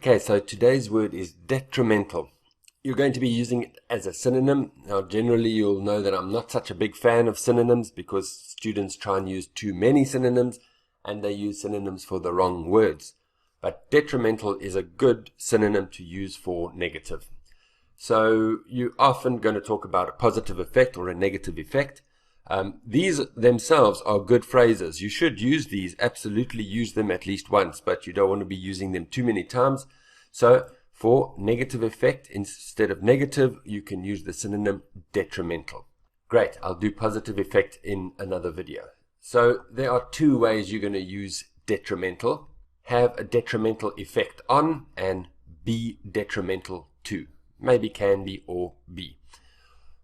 Okay, so today's word is detrimental. You're going to be using it as a synonym. Now, generally, you'll know that I'm not such a big fan of synonyms because students try and use too many synonyms and they use synonyms for the wrong words. But detrimental is a good synonym to use for negative. So you're often going to talk about a positive effect or a negative effect. These themselves are good phrases. You should use these, absolutely use them at least once, but you don't want to be using them too many times. So for negative effect, instead of negative, you can use the synonym detrimental. Great, I'll do positive effect in another video. So there are two ways you're going to use detrimental. Have a detrimental effect on and be detrimental to. Maybe can be or be.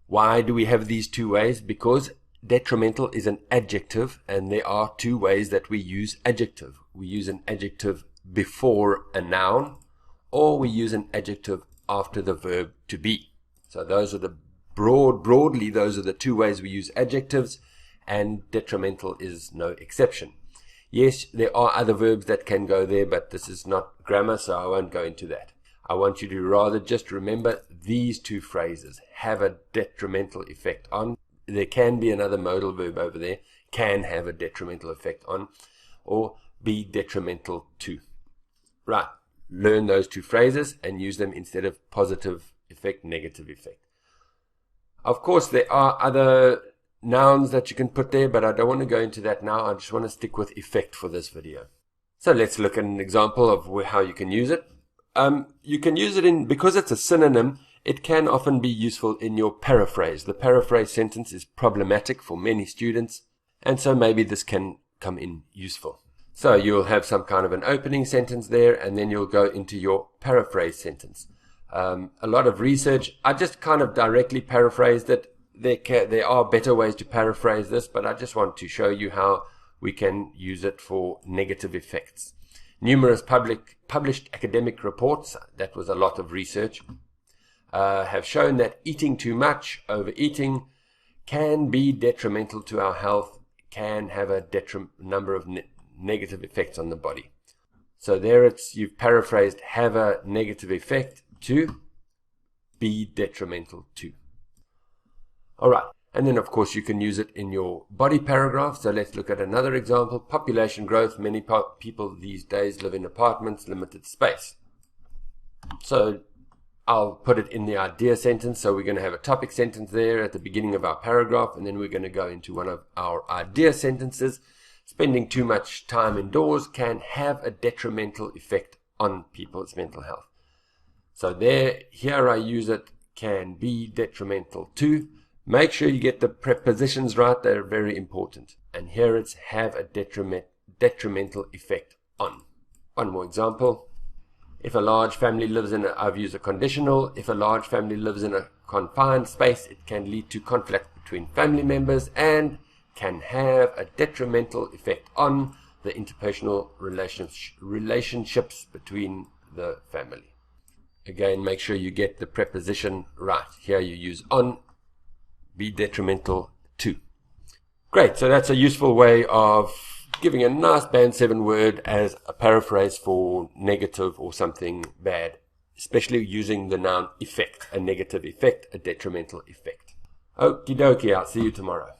Why do we have these two ways? Because detrimental is an adjective, and there are two ways that we use adjective. We use an adjective before a noun, or we use an adjective after the verb to be. So those are the broadly, those are the two ways we use adjectives, and detrimental is no exception. Yes, there are other verbs that can go there, but this is not grammar, so I won't go into that. I want you to rather just remember these two phrases. Have a detrimental effect on. There can be another modal verb over there. Can have a detrimental effect on. Or be detrimental to. Right. Learn those two phrases and use them instead of positive effect, negative effect. Of course, there are other nouns that you can put there, but I don't want to go into that now. I just want to stick with effect for this video. So let's look at an example of how you can use it. You can use it because it's a synonym, it can often be useful in your paraphrase. The paraphrase sentence is problematic for many students, and so maybe this can come in useful. So you'll have some kind of an opening sentence there, and then you'll go into your paraphrase sentence. A lot of research, I just kind of directly paraphrased it. There are better ways to paraphrase this, but I just want to show you how we can use it for negative effects. Numerous published academic reports, that was a lot of research, have shown that eating too much, overeating, can be detrimental to our health, can have a number of negative effects on the body. So there you've paraphrased have a negative effect to be detrimental to. Alright, and then of course you can use it in your body paragraph. So let's look at another example. Population growth. Many people these days live in apartments, limited space. So I'll put it in the idea sentence. So we're going to have a topic sentence there at the beginning of our paragraph, and then we're going to go into one of our idea sentences. Spending too much time indoors can have a detrimental effect on people's mental health. So here I use it, can be detrimental to. Make sure you get the prepositions right, they're very important. And here it's have a detrimental effect on. One more example. If a large family lives in I've used a conditional. If a large family lives in a confined space, it can lead to conflict between family members and can have a detrimental effect on the interpersonal relationships between the family. Again, make sure you get the preposition right. Here you use on, be detrimental to. Great, so that's a useful way of giving a nice band 7 word as a paraphrase for negative or something bad, especially using the noun effect, a negative effect, a detrimental effect. Okie dokie, I'll see you tomorrow.